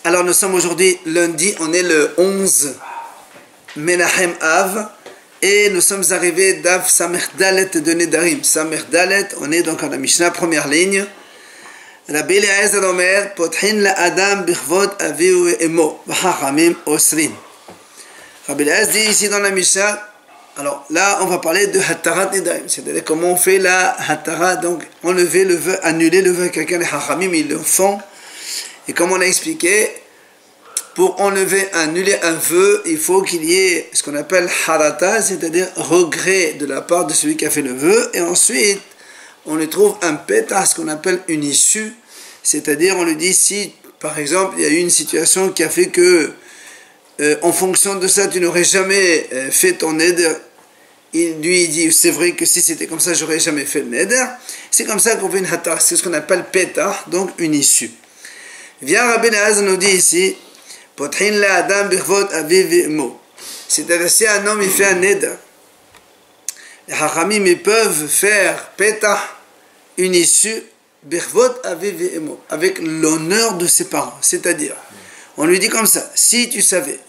Alors nous sommes aujourd'hui lundi, on est le 11 Menahem Av et nous sommes arrivés d'Av Samech Dalet de Nedarim. Samech Dalet, on est donc à la Mishnah, première ligne. Rabbi Eliezer Omer, Pothin la Adam bichvod avihu emo, v'chachamim osrin. Rabbi Eliezer dit ici dans la Mishnah, alors là on va parler de Hatarat Nedarim, c'est-à-dire comment on fait la Hatarat, donc enlever le vœu, annuler le vœu à quelqu'un, les Chachamim ils le font. Et comme on l'a expliqué, pour enlever, annuler un vœu, il faut qu'il y ait ce qu'on appelle harata, c'est-à-dire regret de la part de celui qui a fait le vœu. Et ensuite, on lui trouve un pétah, ce qu'on appelle une issue. C'est-à-dire, on lui dit si, par exemple, il y a eu une situation qui a fait que, en fonction de ça, tu n'aurais jamais fait ton neder. Il lui dit, c'est vrai que si c'était comme ça, j'aurais jamais fait le neder. C'est comme ça qu'on fait une hata, c'est ce qu'on appelle pétah, donc une issue. Viens Rabbi Eliezer nous dit ici, Pothin la Adam bichvod avihu emo. C'est-à-dire si un homme il fait un neder, les Chachamim ils peuvent faire pétah, une issue, bichvod avihu emo, avec l'honneur de ses parents. C'est-à-dire, on lui dit comme ça, si tu savais,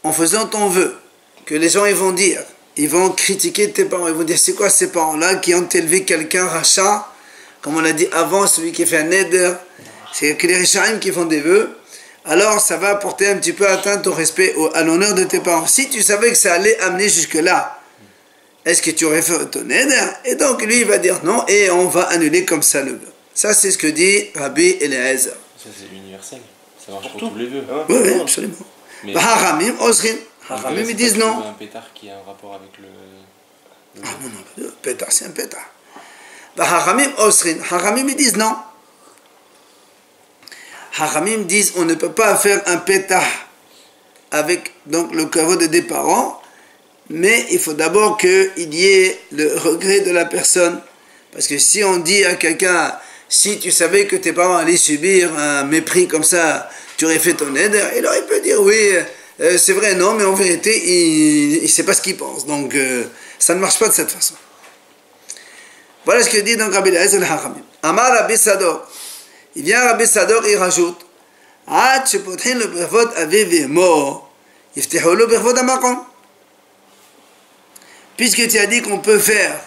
en faisant ton vœu, que les gens ils vont dire, ils vont critiquer tes parents, ils vont dire c'est quoi ces parents-là qui ont élevé quelqu'un rachat, comme on l'a dit avant, celui qui fait un neder, c'est que les Rishaim qui font des vœux, alors ça va apporter un petit peu atteinte au respect, à l'honneur de tes parents. Si tu savais que ça allait amener jusque-là, est-ce que tu aurais fait ton neder? Et donc lui il va dire non, et on va annuler comme ça le vœu. Ça c'est ce que dit Rabbi Eliezer. Ça c'est universel, ça marche pour tous les vœux. Oui, oui, absolument. Haramim, Osrin. Haramim ils disent non. Un pétard qui a un rapport avec le... Ah non, non, pétard c'est un pétard. Haramim, Osrin. Haramim ils disent non. Haramim disent on ne peut pas faire un pétah avec donc le kavod des parents, mais il faut d'abord qu'il y ait le regret de la personne. Parce que si on dit à quelqu'un, si tu savais que tes parents allaient subir un mépris comme ça, tu aurais fait ton neder, et alors il peut dire oui, c'est vrai, non, mais en vérité, il ne sait pas ce qu'il pense. Donc ça ne marche pas de cette façon. Voilà ce que dit donc Rabbi Eliezer al-Haramim. Amar Rabbi Sadok. Il vient Rabbi Sadok et il rajoute puisque tu as dit qu'on peut faire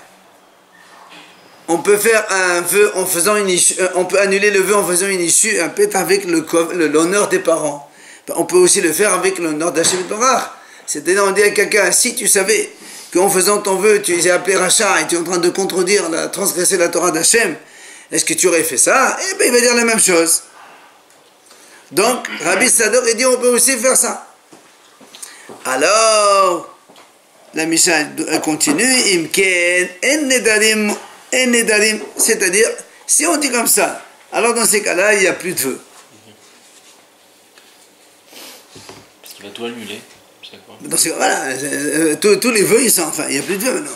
un vœu en faisant une issue, on peut annuler le vœu en faisant une issue, un peu avec l'honneur des parents. On peut aussi le faire avec l'honneur d'Hashem Barach. C'est-à-dire on dit à quelqu'un, si tu savais qu'en faisant ton vœu, tu es appelé rachat et tu es en train de contredire, transgresser la Torah d'Hashem, est-ce que tu aurais fait ça? Eh bien, il va dire la même chose. Donc, Rabbi Sadok, il dit, on peut aussi faire ça. Alors, la Mishnah continue, Imken, en nedarim, c'est-à-dire, si on dit comme ça, alors dans ces cas-là, il n'y a plus de vœu. Parce qu'il va tout annuler. Dans ces cas-là, tous les vœux, ils sont, enfin, il n'y a plus de vœux maintenant.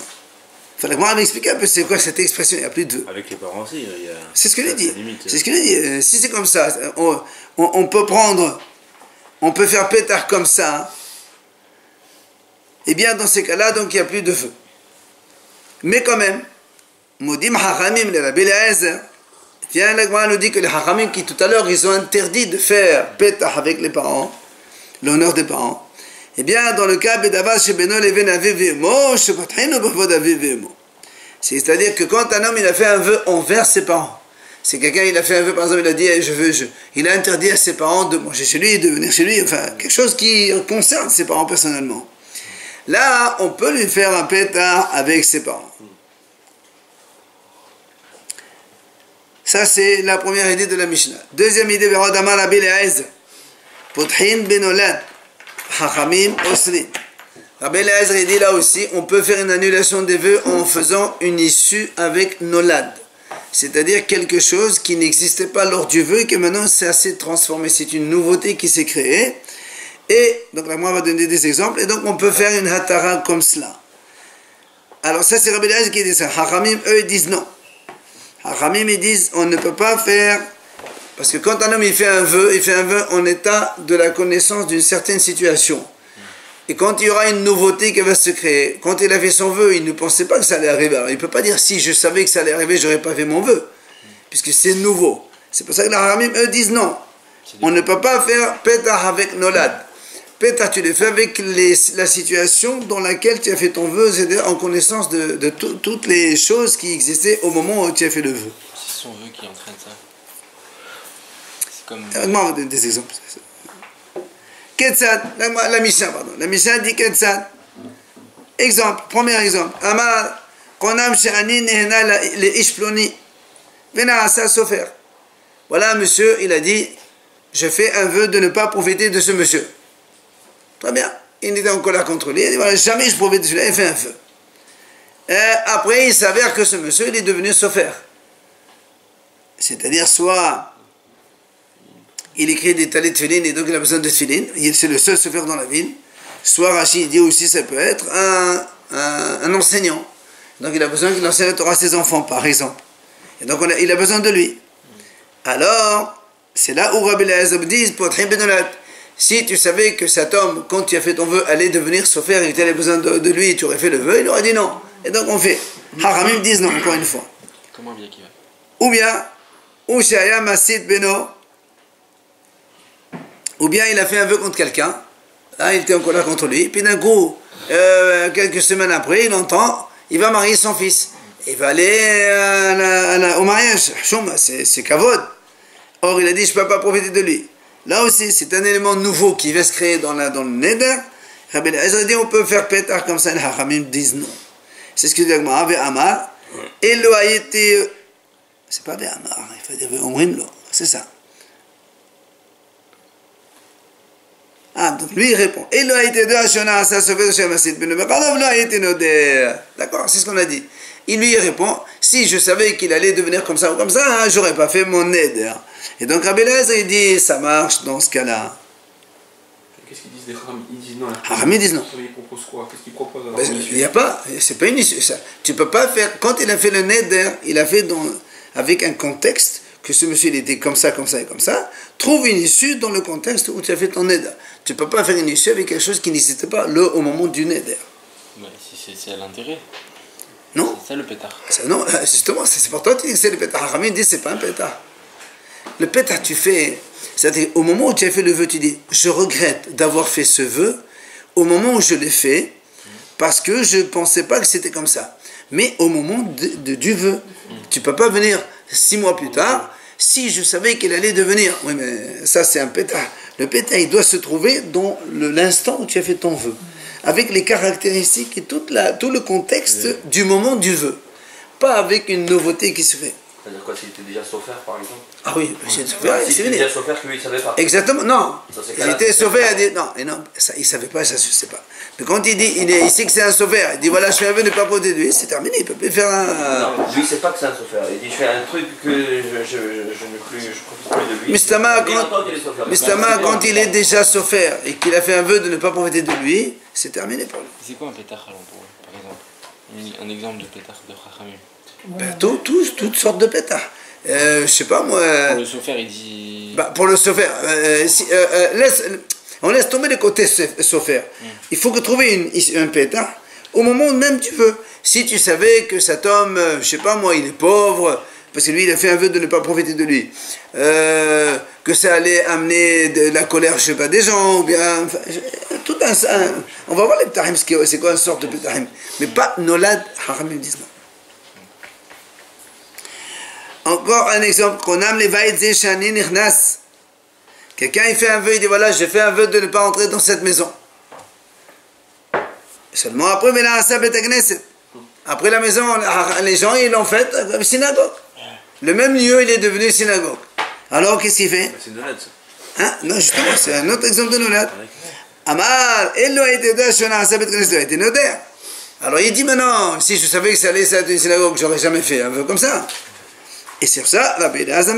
Il fallait moi m'expliquer un peu c'est quoi cette expression, il n'y a plus de vœux. Avec les parents aussi, il y a... C'est ce que je dis. C'est ce que je dis. Si c'est comme ça, on peut prendre, on peut faire pétard comme ça, eh bien dans ces cas-là, donc il n'y a plus de feu. Mais quand même, Moudim Hachamim, le Rabbi Eliezer, tiens, l'Agma nous dit que les Hachamim qui tout à l'heure, ils ont interdit de faire pétard avec les parents, l'honneur des parents, eh bien, dans le cas c'est-à-dire que quand un homme il a fait un vœu envers ses parents, c'est quelqu'un il a fait un vœu, par exemple, il a dit il a interdit à ses parents de manger chez lui, de venir chez lui, enfin quelque chose qui concerne ses parents personnellement. Là, on peut lui faire un pétard avec ses parents. Ça, c'est la première idée de la Mishnah. Deuxième idée, Berodamar Rabbi Eliezer, Pothin benolad. Hachamim osri. Rabbi Eliezer dit là aussi, on peut faire une annulation des vœux en faisant une issue avec nolad. C'est-à-dire quelque chose qui n'existait pas lors du vœu et que maintenant c'est assez transformé. C'est une nouveauté qui s'est créée. Et donc là, moi, on va donner des exemples. Et donc on peut faire une hatara comme cela. Alors ça, c'est Rabbi Eliezer qui dit ça. Hachamim, eux, ils disent non. Hachamim, ils disent, on ne peut pas faire... Parce que quand un homme il fait un vœu en état de la connaissance d'une certaine situation. Et quand il y aura une nouveauté qui va se créer, quand il a fait son vœu, il ne pensait pas que ça allait arriver. Alors il ne peut pas dire si je savais que ça allait arriver, j'aurais pas fait mon vœu. Puisque c'est nouveau. C'est pour ça que les Haramim, eux, disent non. On ne peut pas faire Petah avec Nolad. Petah, tu le fais avec la situation dans laquelle tu as fait ton vœu, c'est-à-dire en connaissance de toutes les choses qui existaient au moment où tu as fait le vœu. C'est son vœu qui entraîne ça. C'est comme... Moi, des exemples. Ketsad, la Mishnah, pardon. La Mishnah dit Ketsad. Exemple, premier exemple. Amar, Konam Shani Nehna le Ishploni. Vena Asa Sofer. Voilà, monsieur, il a dit, je fais un vœu de ne pas profiter de ce monsieur. Très bien. Il était en colère contre lui. Il dit, voilà, jamais je profite de celui-là. Il fait un vœu. Après, il s'avère que ce monsieur, il est devenu Sofer. C'est-à-dire, soit il écrit des talets de tefilin et donc il a besoin de tefilin. C'est le seul Sofer dans la ville. Soit Rachid dit aussi, ça peut être un enseignant. Donc il a besoin qu'il enseigne la Torah à ses enfants, par exemple. Et donc il a besoin de lui. Alors, c'est là où Rabbi Eliezer dit, si tu savais que cet homme, quand tu as fait ton vœu, allait devenir Sofer et que tu avais besoin de lui et tu aurais fait le vœu, il aurait dit non. Et donc on fait. Haramim disent non, encore une fois. Comment bien qu'il va? Ou bien, ou Shaya Masid Beno, ou bien il a fait un vœu contre quelqu'un, là il était en colère contre lui, puis d'un coup, quelques semaines après, il entend, il va marier son fils. Il va aller au mariage, c'est kavod. Or il a dit, je ne peux pas profiter de lui. Là aussi, c'est un élément nouveau qui va se créer dans le neder. Rabbi Eliezer dit, on peut faire pétard comme ça, les hachamim disent non. C'est ce que dit Agmara, avec Amar. Et le a été... C'est pas avec Amar, il faut dire Omrim lo, c'est ça. Ah, donc lui il répond. Et le a été de Hashona, ça se fait de Shemasid, ben le Bekadov, le a été noder. D'accord, c'est ce qu'on a dit. Il lui répond, si je savais qu'il allait devenir comme ça ou comme ça, hein, j'aurais pas fait mon neder. Et donc Rabbi Eliezer, il dit, ça marche dans ce cas-là. Qu'est-ce qu'ils disent des Chachamim? Ils disent non. Ils disent non. Ils proposent quoi? Qu'est-ce qu'ils proposent alors? Il n'y a pas, c'est pas une issue. Ça. Tu peux pas faire, quand il a fait le neder, il a fait avec un contexte, que ce monsieur il était comme ça, comme ça et comme ça, trouve une issue dans le contexte où tu as fait ton neder. Tu peux pas faire une issue avec quelque chose qui n'existait pas au moment du neder. Ouais, c'est à l'intérêt. Non. C'est ça le pétard. Non, justement, c'est pour toi que tu dis que c'est le pétard. Haramim dit c'est pas un pétard. Le pétard, tu fais, c'est-à-dire au moment où tu as fait le vœu, tu dis je regrette d'avoir fait ce vœu au moment où je l'ai fait parce que je ne pensais pas que c'était comme ça. Mais au moment du vœu, tu ne peux pas venir 6 mois plus tard si je savais qu'il allait devenir. Oui, mais ça c'est un pétard. Le pétard, il doit se trouver dans l'instant où tu as fait ton vœu, avec les caractéristiques et tout le contexte du moment du vœu, pas avec une nouveauté qui se fait. C'est-à-dire quoi, s'il était déjà Sofer par exemple? Ah oui, c'est s'il était déjà Sofer, que lui il ne savait pas. Exactement, non. Il était Sofer, il a dit non, ça, il ne savait pas, ça je ne sais pas. Mais quand il dit, il sait que c'est un Sofer, il dit voilà, je fais un vœu de ne pas profiter de lui, c'est terminé, il ne peut plus faire un. Non, lui il ne sait pas que c'est un Sofer. Il dit je fais un truc que je ne profite plus de lui. Mistama, quand il est déjà Sofer et qu'il a fait un vœu de ne pas profiter de lui, c'est terminé pour lui. C'est quoi un pétard alors pour eux, par exemple? Un exemple de pétard de Chachamim. Ben, toutes sortes de pétards. Je sais pas moi. Pour le Sofer, il dit. Bah, pour le Sofer, on laisse tomber le côté Sofer. Il faut que trouver un pétard au moment même tu veux. Si tu savais que cet homme, je sais pas moi, il est pauvre, parce que lui il a fait un vœu de ne pas profiter de lui, que ça allait amener de la colère, je sais pas, des gens, ou bien. Enfin, tout on va voir les pétarim, c'est quoi une sorte de pétarim. Mais pas Nolad, Haramim disent non. Encore un exemple, qu'on aime les vaïdzé shani nichnas. Quelqu'un il fait un vœu, il dit voilà, j'ai fait un vœu de ne pas entrer dans cette maison. Seulement après, après la maison, les gens ils l'ont fait synagogue. Le même lieu, il est devenu synagogue. Alors qu'est-ce qu'il fait? C'est Nolad ça. Hein? Non, justement, c'est un autre exemple de Nolad. Amar, Elo a été noder. Alors il dit maintenant, si je savais que ça allait être une synagogue, j'aurais jamais fait un vœu comme ça. Et sur ça, Rabbi Eliezer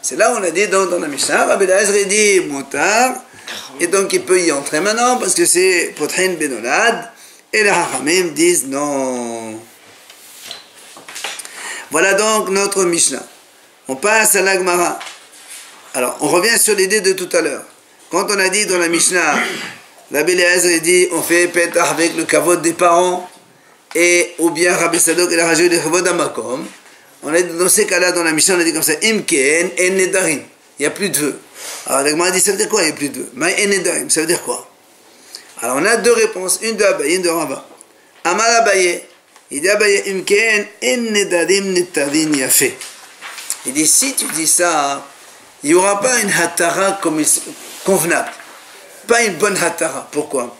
c'est là où on a dit dans la Mishnah, Rabbi Eliezer dit Moutar, et donc il peut y entrer maintenant parce que c'est Potrin Benolad, et les Hachamim disent non. Voilà donc notre Mishnah. On passe à la Gemara. Alors, on revient sur l'idée de tout à l'heure. Quand on a dit dans la Mishnah, Rabbi Eliezer dit on fait pétard avec le kavod des parents, et ou bien Rabbi Sadok il a rajouté le kavod amakom. On a dit dans ces cas-là, dans la Mishnah, on a dit comme ça, Imken en nedarim. il n'y a plus de vœux. Alors la Gemara dit, ça veut dire quoi, il n'y a plus de vœux? Maï en nedarim, ça veut dire quoi? Alors on a deux réponses, une de Abaye, une de Rava. Amal Abaye, il dit Abaye, imken en nedarim netadin yafe. Il dit, si tu dis ça, il n'y aura pas une hatara convenable. Pas une bonne hatara. Pourquoi?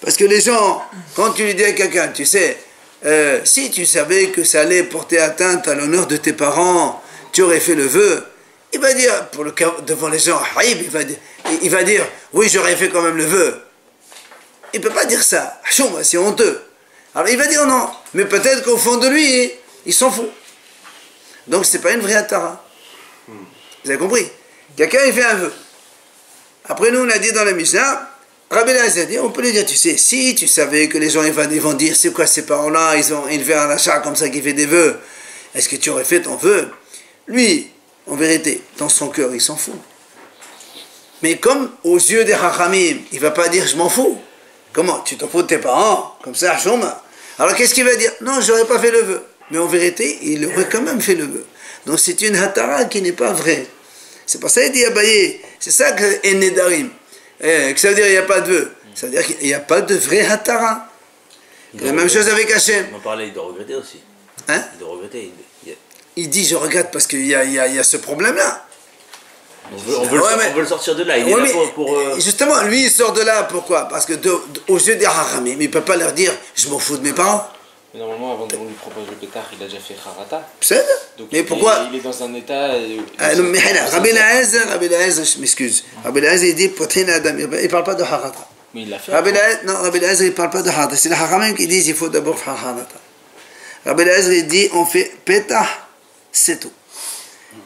Parce que les gens, quand tu lui dis à quelqu'un, tu sais, si tu savais que ça allait porter atteinte à l'honneur de tes parents, tu aurais fait le vœu, il va dire, devant les gens, il va dire, oui, j'aurais fait quand même le vœu. Il ne peut pas dire ça. C'est honteux. Alors il va dire non, mais peut-être qu'au fond de lui, il s'en fout. Donc ce n'est pas une vraie hatara. Vous avez compris? Quelqu'un il fait un vœu. Après nous on a dit dans la Mishnah, Rabbi Eliezer dit, on peut lui dire, tu sais, si tu savais que les gens ils vont dire, c'est quoi ces parents-là, ils ont élevé un achat comme ça qui fait des vœux, est-ce que tu aurais fait ton vœu? Lui, en vérité, dans son cœur, il s'en fout. Mais comme aux yeux des Chachamim, il ne va pas dire je m'en fous. Comment? Tu t'en fous de tes parents? Comme ça, Chouma. Alors qu'est-ce qu'il va dire? Non, je n'aurais pas fait le vœu. Mais en vérité, il aurait quand même fait le vœu. Donc c'est une hatara qui n'est pas vraie. C'est pour ça qu'il dit Abaye. C'est ça que Enedarim. Que ça veut dire qu'il n'y a pas de vœu. Ça veut dire qu'il n'y a pas de vraie hatara. La même chose avec Hachem. On en parlait, il doit regretter aussi. Hein? Il doit regretter. Il dit je regrette parce qu'il y a ce problème-là. On veut le sortir de là. Il est là pour Justement, lui il sort de là, pourquoi? Parce que aux yeux des Haramim, il ne peut pas leur dire je m'en fous de mes parents. Mais normalement, avant qu'on lui propose le pétard, il a déjà fait Harata. C'est donc mais pourquoi? Il est dans un état. Mais Rabbi Eliezer, je m'excuse. Rabbi Eliezer il dit Potrin Adam, il ne parle pas de Harata. Mais il l'a fait. Rabbi Eliezer il ne parle pas de Harata. C'est les Haramim qui disent il faut d'abord faire Harata. Rabbi Eliezer il dit on fait pétard, c'est tout.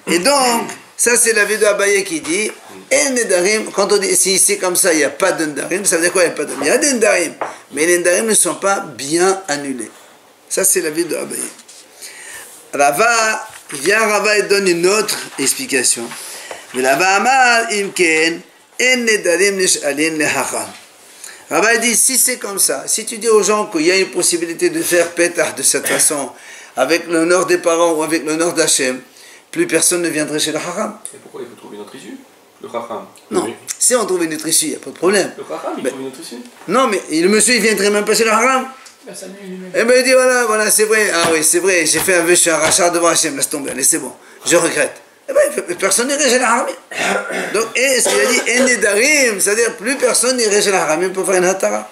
Et donc, ça c'est l'avis de Abaye qui dit et Nedarim, quand on dit si c'est comme ça, il n'y a pas de Nedarim, ça veut dire quoi? Il n'y a pas de. Il y a des Nedarim, mais les Nedarim ne sont pas bien annulés. Ça c'est l'avis de Abaye. Rava, Rava donne une autre explication. Rava Amar Imken en Nedarim Nish'alin Lehacham. Rava dit si c'est comme ça, si tu dis aux gens qu'il y a une possibilité de faire pétard de cette façon, avec l'honneur des parents ou avec l'honneur d'Hachem, plus personne ne viendrait chez le haram. Et pourquoi il faut trouver une autre issue? Le Chacham. Non, Oui. si on trouve une autre issue, il n'y a pas de problème. Le Chacham, il trouve une autre issue? Non, mais le monsieur, il ne viendrait même pas chez le haram. Et bien il dit, voilà, c'est vrai. Ah oui, c'est vrai, j'ai fait un vœu, je suis un rachat devant Hachem, laisse tomber, allez, c'est bon, je regrette. Eh bien, personne n'irait chez le haram. Donc, et ce qu'il a dit, Enedarim, c'est-à-dire plus personne n'irait chez le haram pour faire une hatara.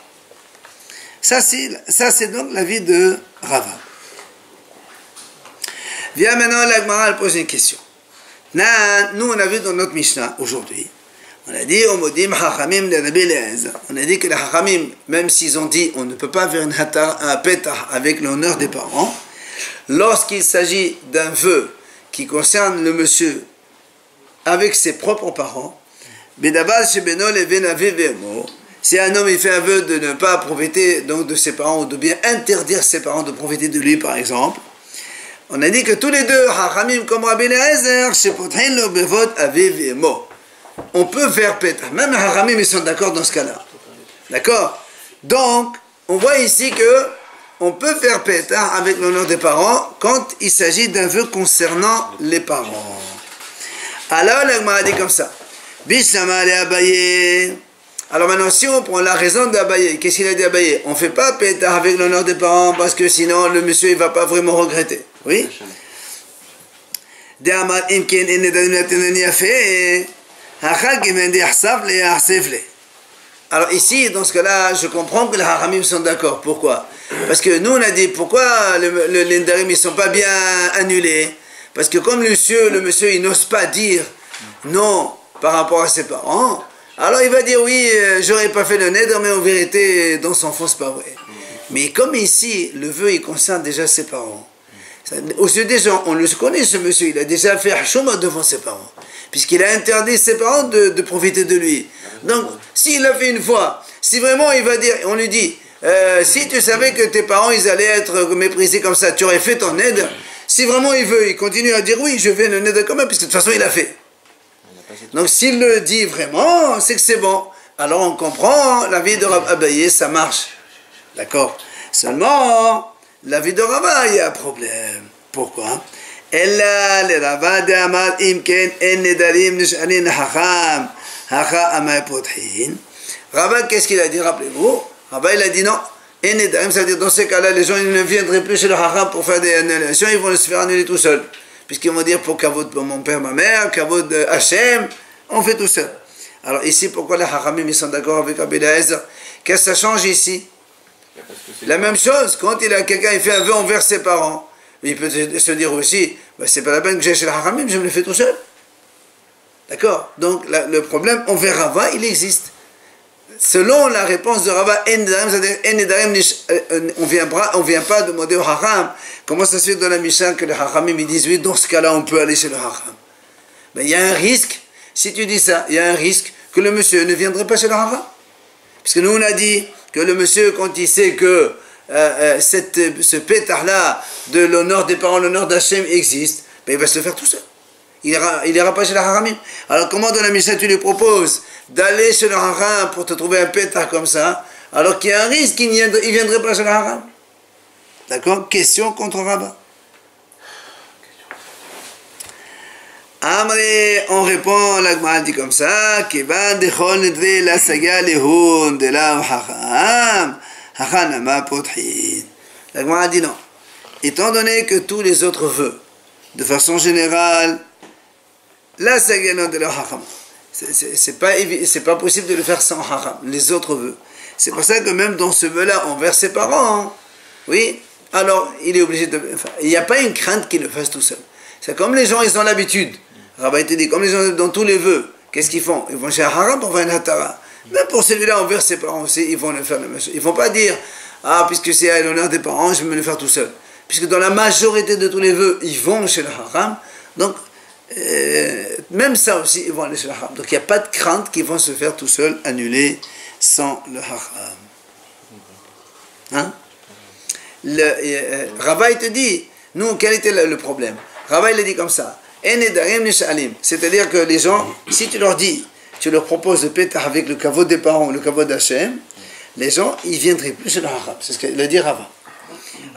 Ça, c'est donc l'avis de Rava. Viens maintenant, la Gemara, elle pose une question. Nous, on a vu dans notre Mishnah, aujourd'hui, on a dit, on a dit que les Hachamim, même s'ils ont dit, on ne peut pas faire un pétah avec l'honneur des parents, lorsqu'il s'agit d'un vœu qui concerne le monsieur avec ses propres parents, si un homme il fait un vœu de ne pas profiter donc, de ses parents, ou de bien interdire ses parents de profiter de lui, par exemple, on a dit que tous les deux, Hachamim comme Rabbi Eliezer, on peut faire pétah. Même les Hachamim, ils sont d'accord dans ce cas-là. D'accord? Donc, on voit ici que on peut faire pétah avec l'honneur des parents quand il s'agit d'un vœu concernant les parents. Alors, la Gemara dit comme ça. Bishama le Abaye. Alors maintenant, si on prend la raison d'Abaye, qu'est-ce qu'il a dit Abaye? On ne fait pas pétah avec l'honneur des parents parce que sinon le monsieur il ne va pas vraiment regretter. Oui? Alors ici, dans ce cas-là, je comprends que les Haramim sont d'accord. Pourquoi? Parce que nous on a dit, pourquoi les Nedarim ne sont pas bien annulés? Parce que comme le monsieur il n'ose pas dire non par rapport à ses parents, alors il va dire oui, j'aurais pas fait le Neder, mais en vérité, dans son fond, c'est pas vrai. Mais comme ici, le vœu, il concerne déjà ses parents. Aux yeux des gens, on le connaît ce monsieur, il a déjà fait Hachoma devant ses parents, puisqu'il a interdit ses parents de profiter de lui. Donc, s'il l'a fait une fois, si vraiment il va dire, on lui dit, si tu savais que tes parents, ils allaient être méprisés comme ça, tu aurais fait ton Neder. Si vraiment il veut, il continue à dire oui, je fais le Neder quand même, puisque de toute façon, il a fait. Donc s'il le dit vraiment, c'est que c'est bon. Alors on comprend, la vie de Rav Abaye, ça marche. D'accord? Seulement, la vie de Rava, il y a un problème. Pourquoi? Ella le Rava de Amar imken en nedarim nish'alin hacham hacha amay pothin. Rava, qu'est-ce qu'il a dit? Rappelez-vous, Rava il a dit non. En nedarim, ça veut dire dans ces cas-là, les gens ils ne viendraient plus chez le hacham pour faire des annulations, ils vont se faire annuler tout seuls. Puisqu'ils vont dire pour kavod pour mon père, ma mère, kavod Hachem, on fait tout seul. Alors ici, pourquoi les hachamim ils sont d'accord avec Rabbi Eliezer? Qu'est-ce que ça change ici? La même chose, quand quelqu'un il fait un vœu envers ses parents, il peut se dire aussi, bah, c'est pas la peine que j'aille chez le hachamim, je me le fais tout seul. D'accord? Donc le problème envers Rava, il existe. Selon la réponse de Rava, on vient pas demander au hacham, comment ça se fait dans la Mishnah que les hachamim ils disent oui, dans ce cas-là on peut aller chez le hacham. Ben, il y a un risque, si tu dis ça, il y a un risque que le monsieur ne viendrait pas chez le hacham. Parce que nous on a dit que le monsieur, quand il sait que ce pétard-là de l'honneur des parents, l'honneur d'Hachem existe, ben, il va se le faire tout seul. Il ira pas chez le haramim. Alors comment dans la Mishnah tu lui proposes d'aller chez le haram pour te trouver un pétard comme ça, alors qu'il y a un risque qu'il ne viendrait pas chez le haram? D'accord? Question contre Rabat. Amré, on répond, la Gemara dit comme ça, Kevan dechol nedre la saga lehun de la hacham, hachanama pothin. La Gemara dit non. Étant donné que tous les autres vœux, de façon générale, la saga de la hacham, c'est pas possible de le faire sans hacham, les autres vœux. C'est pour ça que même dans ce vœu-là, envers ses parents, oui, alors il est obligé de. Enfin, il n'y a pas une crainte qu'il le fasse tout seul. C'est comme les gens, ils ont l'habitude. Rabbi te dit, comme les gens dans tous les vœux, qu'est-ce qu'ils font? Ils vont chez Haram pour faire une hatara. Même pour celui-là, envers ses parents aussi, ils vont le faire la même chose. Ils ne vont pas dire, ah, puisque c'est à l'honneur des parents, je vais me le faire tout seul. Puisque dans la majorité de tous les vœux, ils vont chez le Haram. Donc, même ça aussi, ils vont aller chez le Haram. Donc, il n'y a pas de crainte qu'ils vont se faire tout seul, annuler sans le Haram. Hein? Rabbi te dit, nous, quel était le problème? Rabbi il a dit comme ça. C'est-à-dire que les gens, si tu leur dis, tu leur proposes de péter avec le kavod des parents, le kavod d'Hachem, les gens, ils viendraient plus chez le haram. C'est ce qu'il a dit Rava.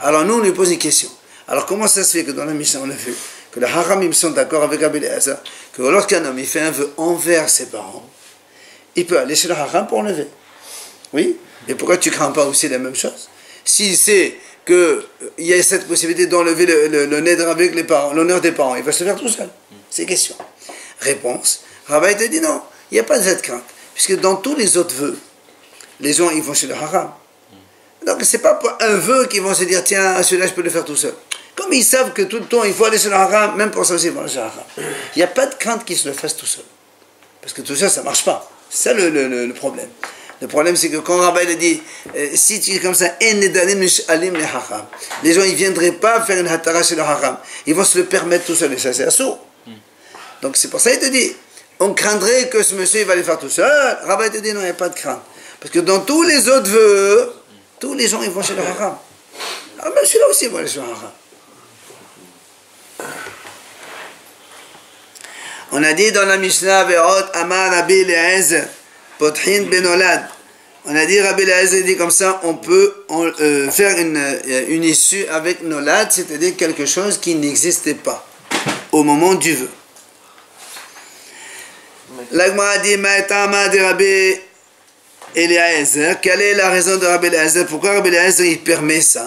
Alors nous, on lui pose une question. Alors comment ça se fait que dans la Mishnah, on a vu que les haramim sont d'accord avec Rabbi Eliezer, que lorsqu'un homme il fait un vœu envers ses parents, il peut aller chez le haram pour enlever. Oui? Et pourquoi tu ne crains pas aussi la même chose? Si c'est qu'il y a cette possibilité d'enlever le neder avec les parents, l'honneur des parents, il va se faire tout seul. C'est question. Réponse, Rabbi te dit non, il n'y a pas de cette crainte. Puisque dans tous les autres vœux, les gens ils vont chez le haram. Donc ce n'est pas pour un vœu qu'ils vont se dire tiens, celui-là je peux le faire tout seul. Comme ils savent que tout le temps il faut aller chez le haram, même pour ça aussi ils vont aller chez le haram. Il n'y a pas de crainte qu'ils se le fassent tout seul. Parce que tout ça, ça ne marche pas. C'est ça le problème. Le problème, c'est que quand Rabbi a dit, si tu es comme ça, les gens ils ne viendraient pas faire une hatara chez le haram. Ils vont se le permettre tout seul, et ça c'est assourd. Donc c'est pour ça qu'il te dit, on craindrait que ce monsieur il va les faire tout seul. Rabbi te dit non, il n'y a pas de crainte. Parce que dans tous les autres vœux, tous les gens ils vont chez le haram. Alors même celui-là aussi il va aller chez le haram. On a dit dans la Mishnah, Ve'ot Amar Rabbi Eliezer, Pothin Benolad. On a dit, Rabbi Eliezer dit comme ça, on peut faire une issue avec Nolad, c'est-à-dire quelque chose qui n'existait pas au moment du vœu. L'Agma a dit, Ma'etama de Rabbi Eliezer, quelle est la raison de Rabbi Eliezer? Pourquoi Rabbi Eliezer il permet ça?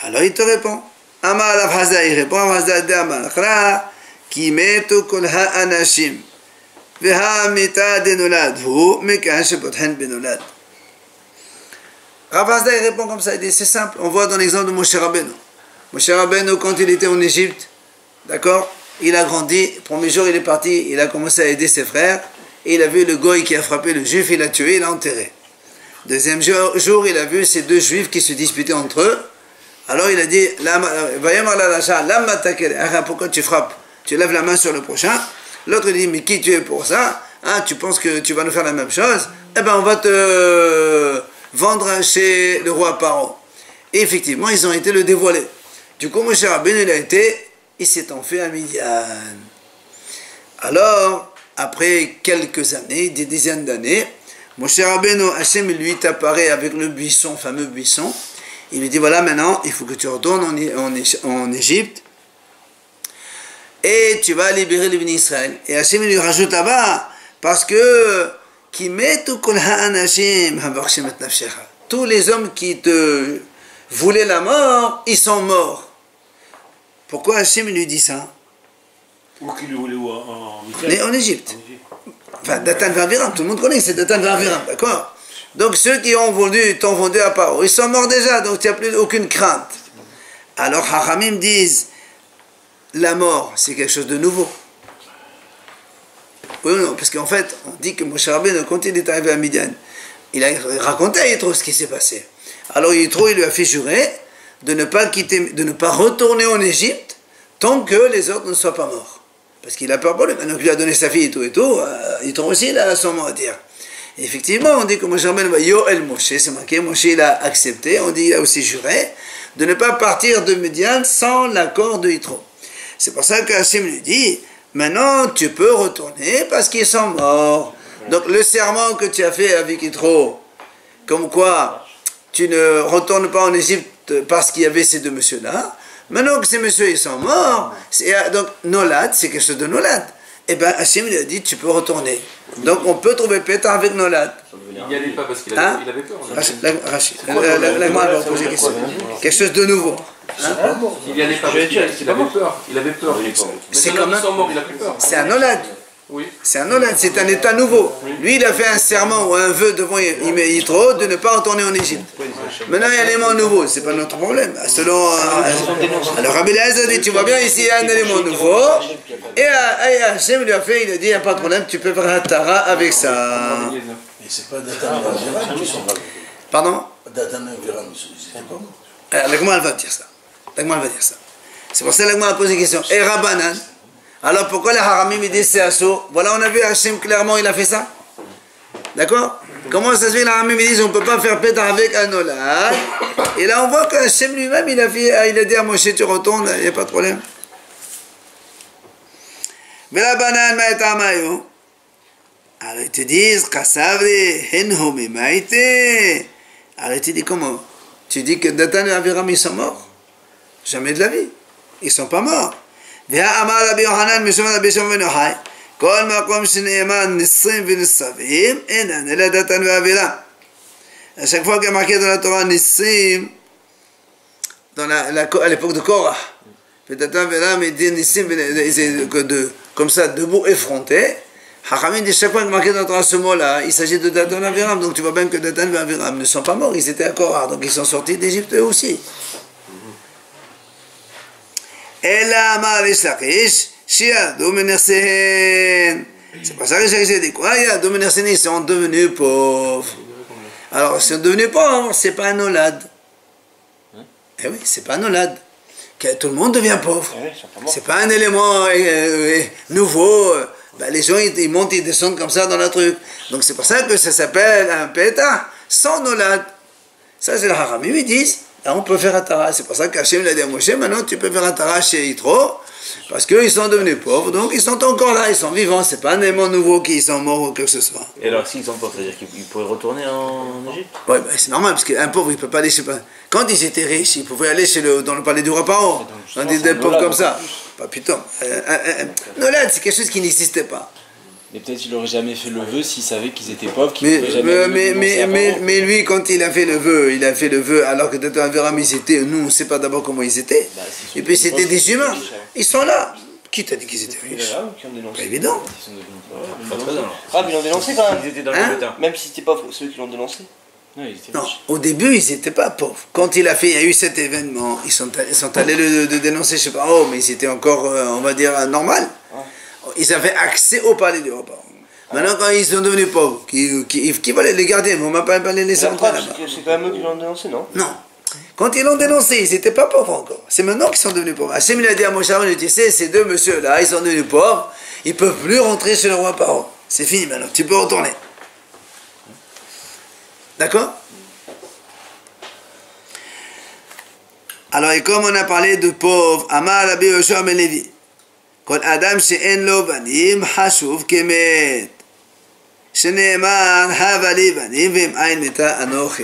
Alors il te répond. Amar Rav Hazda, il répond Rav Hazda de Amar Chra, Ki metu kol ha'anashim. Rav Hazda répond comme ça, il dit c'est simple, on voit dans l'exemple de Moshe Rabbeinu. Moshe Rabbeinu, quand il était en Égypte, d'accord, il a grandi, premier jour il est parti, il a commencé à aider ses frères, et il a vu le goy qui a frappé le juif, il l'a tué, il l'a enterré. Deuxième jour, il a vu ces deux juifs qui se disputaient entre eux, alors il a dit, pourquoi tu frappes? Tu lèves la main sur le prochain. L'autre dit, mais qui tu es pour ça? Hein, tu penses que tu vas nous faire la même chose? Eh bien, on va te vendre chez le roi Paro. Et effectivement, ils ont été le dévoiler. Du coup, Moshe Rabbeinu, il s'est enfui à Midian. Alors, après quelques années, des dizaines d'années, Moshe Rabbeinu, Hachem lui apparaît avec le buisson, fameux buisson. Il lui dit, voilà, maintenant, il faut que tu retournes en Égypte. et tu vas libérer les bénis Israël. Et Hachem lui rajoute là-bas, parce que tous les hommes qui te voulaient la mort, ils sont morts. Pourquoi Hachem lui dit ça? Ou qui le voulait en En Égypte. Enfin, Datan Aviram, tout le monde connaît, c'est Datan Aviram, d'accord? Donc ceux qui t'ont vendu à Paro, ils sont morts déjà, donc tu n'as plus aucune crainte. Alors Haramim disent, la mort, c'est quelque chose de nouveau. Oui ou non? Parce qu'en fait, on dit que Moshe Rabbeinu, quand il est arrivé à Midian, il a raconté à Yitro ce qui s'est passé. Alors Yitro, il lui a fait jurer de ne pas quitter, de ne pas retourner en Égypte tant que les autres ne soient pas morts. Parce qu'il a peur pour lui. Maintenant qu'il lui a donné sa fille et tout, Yitro aussi, il a son mot à dire. Et effectivement, on dit que Moshe Rabbeinu va Yoel Moshe, c'est marqué, Moshe il a accepté, on dit il a aussi juré de ne pas partir de Midian sans l'accord de Yitro. C'est pour ça que Hachem lui dit, maintenant tu peux retourner parce qu'ils sont morts. Donc le serment que tu as fait avec Yitro, comme quoi tu ne retournes pas en Égypte parce qu'il y avait ces deux messieurs-là, maintenant que ces messieurs ils sont morts, donc Nolad, c'est quelque chose de Nolad. Eh bien Hachem lui a dit, tu peux retourner. Donc on peut trouver Pétar avec Nolad. Il n'y allait pas parce qu'il avait, il avait peur. Rachid, la main va poser question. Quelque chose de nouveau. Il n'y allait pas parce qu'il avait peur. Il avait peur. C'est comme ils sont morts, il a plus peur. C'est un Nolad. Oui. C'est un Nolad, c'est un état nouveau. Lui, il a fait un serment ou un vœu devant Yitro de ne pas retourner en Égypte. Maintenant, il y a un élément nouveau, c'est pas notre problème. Selon. Alors, Rabbi Eliezer dit, tu vois bien, ici, il y a un élément nouveau. Et Hachem lui a fait, il a dit, il n'y a pas de problème, tu peux faire un Tara avec ça. Mais c'est pas Datan et Aviram qui sont morts. Pardon? Datan et Aviram, ils sont pas morts. L'Agma, elle va dire ça. L'Agma, elle va dire ça. C'est pour ça que l'Agma a posé une question. Et Rabbanan? Alors pourquoi les Haramim ils disent c'est assaut? Voilà, on a vu Hachem clairement, il a fait ça. D'accord? Comment ça se fait, les Haramim ils disent on ne peut pas faire pétard avec un Nolad? Et là on voit que Hachem lui-même il a dit à Moshe tu retournes, il n'y a pas de problème. Mais la banane ma'eta mayo. Alors ils te disent Kasavri henho mimaite. Alors ils te disent comment? Tu dis que Datan et Aviram ils sont morts? Jamais de la vie. Ils ne sont pas morts. והאמר רבי יוחנן משום רבי שמעון בן יוחאי כל מקום שנאמר ניסים וניסבים אינן אלא דתן ואבירם. À chaque fois qu'il y a marqué dans la Torah Nissim, à l'époque de Korah, Datan Aviram il dit Nissim comme ça debout effronté. Hachamim dit chaque fois qu'il y a marqué dans la Torah ce mot-là, il s'agit de Datan Aviram. Donc tu vois bien que Datan et Aviram ne sont pas morts, ils étaient à Korah, donc ils sont sortis d'Égypte eux aussi. Ella amar Ishakish, Shiadou Menersen. C'est pas ça que j'ai dit quoi? Yadou Menersen, ils sont devenus pauvres. Alors, ils sont devenus pauvres, c'est pas un Nolad. Eh oui, c'est pas un Nolad. Tout le monde devient pauvre. C'est pas un élément nouveau. Ben, les gens, ils montent, ils descendent comme ça dans le truc. Donc, c'est pour ça que ça s'appelle un pétard sans Nolad. Ça, c'est le Haramim, ils disent. Là, on peut faire un Tara. C'est pour ça qu'Hachem l'a dit à Moshe, maintenant tu peux faire un Tara chez Yitro, parce qu'ils sont devenus pauvres, donc ils sont encore là, ils sont vivants, c'est pas un élément nouveau qu'ils sont morts ou que ce soit. Et alors s'ils sont pauvres, c'est-à-dire qu'ils pourraient retourner en Égypte? Oui, ben, c'est normal, parce qu'un pauvre, il ne peut pas aller chez... Quand ils étaient riches, ils pouvaient aller dans le palais du roi Paro, dans des pauvres comme ça. Pas putain. Nolad, c'est quelque chose qui n'existait pas. Mais peut-être qu'il n'aurait jamais fait le vœu s'il savait qu'ils étaient pauvres, mais lui, quand il a fait le vœu, alors que Datan Aviram, ils étaient, nous, on ne sait pas d'abord comment ils étaient. Bah, et puis c'était des humains. Ils sont là. Qui t'a dit qu'ils étaient riches? Pas évident. Ah, mais ils l'ont dénoncé quand même. Ils étaient dans Hein? le état. Même si c'était pas ceux qui l'ont dénoncé. Non, ils étaient Non, riches. au début, ils n'étaient pas pauvres. Quand il y a eu cet événement, ils sont allés le dénoncer, je ne sais pas, mais ils étaient encore, on va dire, normal. Ils avaient accès au palais du roi Paro. Maintenant, quand ils sont devenus pauvres, qui vont les garder? On ne m'a pas les laisser entrer là-bas. C'est quand même eux qui l'ont dénoncé, non? Non. Quand ils l'ont dénoncé, ils n'étaient pas pauvres encore. C'est maintenant qu'ils sont devenus pauvres. Hachem a dit à Moshe Rabbeinu, tu sais, ces deux messieurs-là, ils sont devenus pauvres, ils ne peuvent plus rentrer chez le roi Paro. C'est fini maintenant, tu peux retourner. D'accord? Alors, et comme on a parlé de pauvres, Amar Rabbi Yoshua ben Levi, כל אדם שאין לו בנים חשוב כמת. שנאמר, הבה לי בנים ואם אין מתה אנוכי.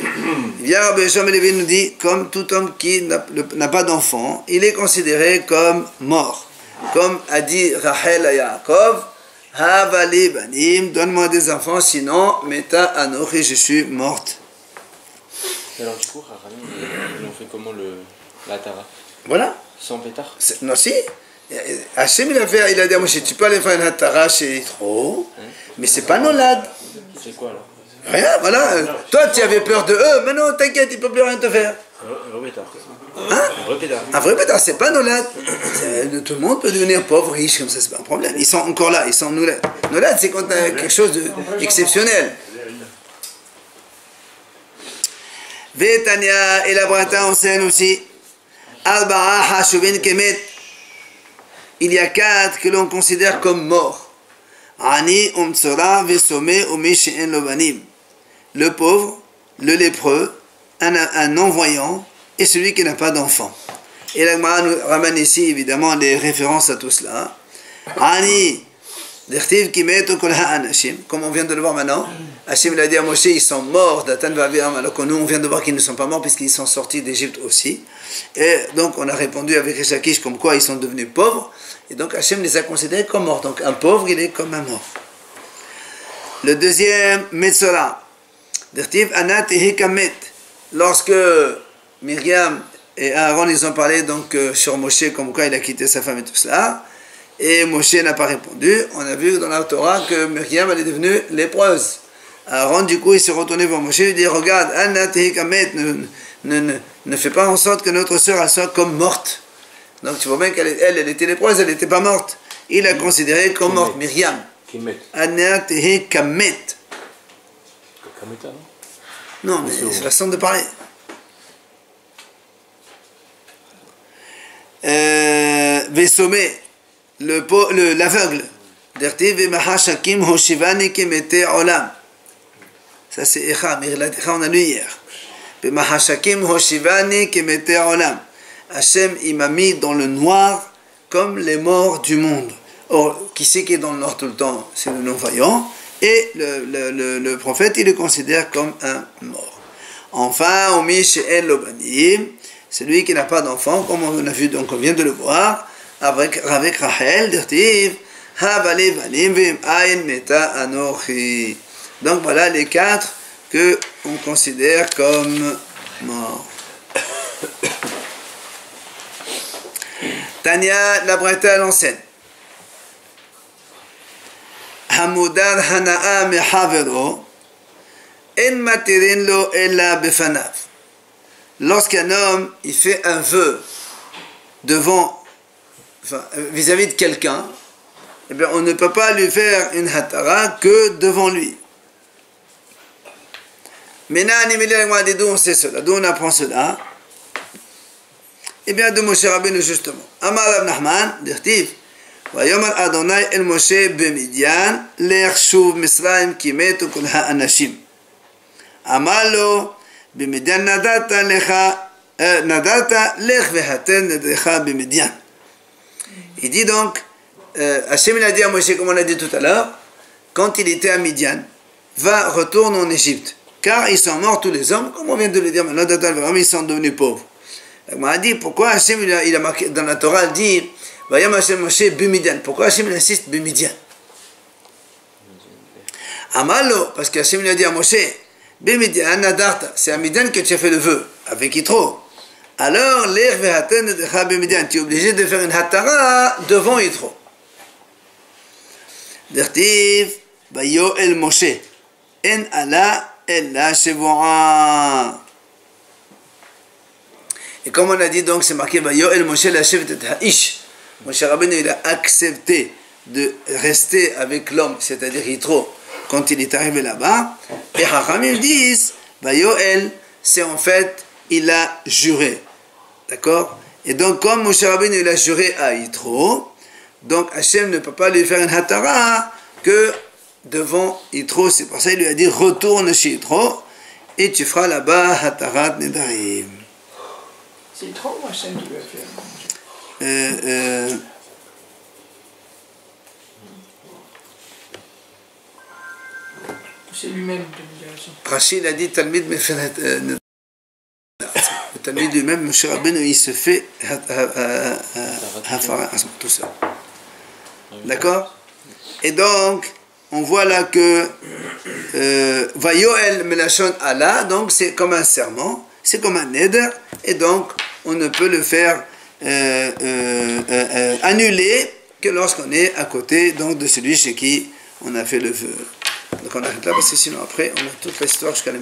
Bien Rabbi Yoshua ben Levi nous dit, comme tout homme qui n'a pas d'enfant, il est considéré comme mort. comme a dit Rachel à Yaakov, Havali banim, donne-moi des enfants, sinon, meta anochi, je suis morte. Et alors du coup, ils ont fait comment la Tara? Voilà. Sans pétard? Non, si. Hachem, il a dit à Moshe, tu peux aller faire une hatara chez Yitro, mais c'est pas Nolad. C'est quoi alors? Rien, voilà. Toi, tu avais peur de eux, mais non, t'inquiète, ils ne peuvent plus rien te faire. Un vrai pétard, c'est pas Nolad. Tout le monde peut devenir pauvre, riche, comme ça, c'est pas un problème. Ils sont encore là, ils sont Nolad. Nolad, c'est quand tu as quelque chose d'exceptionnel. Vétania et la Brata enseigne aussi. Al-Ba'a Hashuvin Kemet. Il y a 4 que l'on considère comme morts. Ani Umtsora Vesome Umishin Lobanim. Le pauvre, le lépreux, un non-voyant et celui qui n'a pas d'enfant. Et la Gemara nous ramène ici évidemment des références à tout cela. Ani comme on vient de le voir maintenant, Hachem l'a dit à Moshe, ils sont morts d'Atan Vaviam, alors que nous on vient de voir qu'ils ne sont pas morts puisqu'ils sont sortis d'Égypte aussi. Et donc on a répondu avec Rishakish comme quoi ils sont devenus pauvres, et donc Hachem les a considérés comme morts. Donc un pauvre il est comme un mort. Le deuxième, Metzora, lorsque Myriam et Aaron ils ont parlé donc sur Moshe comme quoi il a quitté sa femme et tout cela, et Moshe n'a pas répondu. On a vu dans la Torah que Myriam elle est devenue lépreuse. Aaron du coup il s'est retourné vers Moshe et lui dit regarde, ne fais pas en sorte que notre sœur elle soit comme morte. Donc tu vois bien qu'elle elle était lépreuse, elle n'était pas morte. Il a considéré comme morte Myriam. Anatehi kamet. Non, mais c'est la façon de parler. Vesomé, l'aveugle. Ça c'est Echa, on a lu hier. Hachem il m'a mis dans le noir comme les morts du monde. Or, qui c'est qui est dans le noir tout le temps? C'est le non-voyant. Et le prophète, il le considère comme un mort. Enfin, Omi She'en Lobanim, celui qui n'a pas d'enfant, comme on a vu, donc on vient de le voir, avec Rachel, Dirtiv, Havali Banim Vim Ayin Meta Anochi. Donc voilà les 4 que on considère comme morts. Tania, la Breta l'enseigne. Hamudad Hana'a Mehavero En Matirin Lo Ella Befanav. Lorsqu'un homme il fait un vœu devant, vis-à-vis de quelqu'un, eh bien, on ne peut pas lui faire une hatara que devant lui. Maintenant, d'où on sait cela, d'où on apprend cela? Eh bien, de Moshe Rabbeinu justement. Amar Rav Nachman, d'Irtiv, Vayomer Adonai el Moshe b'Midian, lech shuv Misraim ki metu kol ha'anashim. Amar lo, b'Midian nadata lech vehaten nedrecha b'Midian. Il dit donc, Hachem il a dit à Moshe, comme on l'a dit tout à l'heure, quand il était à Midian, retourne en Égypte, car ils sont morts tous les hommes, comme on vient de le dire maintenant, ils sont devenus pauvres. On m'a dit, pourquoi Hachem il a marqué, dans la Torah, il dit, Vayam Hachem Moshe b'Midian. Pourquoi Hachem il insiste b'Midian? Amalo, parce que Hachem il a dit à Moshe, b'Midian nadarta, c'est à Midian que tu as fait le vœu, avec Yitro. Alors, l'er vehaten decha b'Midian, tu es obligé de faire une hatara devant Yitro. D'Irtiv, Bayo el Moshe, en ala ella shevoa. Et comme on a dit, donc c'est marqué Bayo el Moshe la shevet ha'ish. Moshe Rabbeinu il a accepté de rester avec l'homme, c'est-à-dire Yitro, quand il est arrivé là-bas. Et Chachamim disent Bayo el, c'est en fait il a juré, d'accord? Et donc comme Moshe Rabbeinu il a juré à Yitro, donc Hachem ne peut pas lui faire une hatara que devant Yitro. C'est pour ça qu'il lui a dit retourne chez Yitro et tu feras là-bas hatarat nedarim. C'est trop ou Hachem qui lui a fait? C'est lui-même qui lui a fait. Rachid a dit Talmid Meferet. Talmid lui-même, Moshe Rabbeinu, il se fait tout seul. D'accord? Et donc, on voit là que Vayoel Melachon Allah, donc c'est comme un serment, c'est comme un neder, et donc on ne peut le faire annuler que lorsqu'on est à côté donc, de celui chez qui on a fait le vœu. Donc on arrête là parce que sinon après on a toute l'histoire jusqu'à la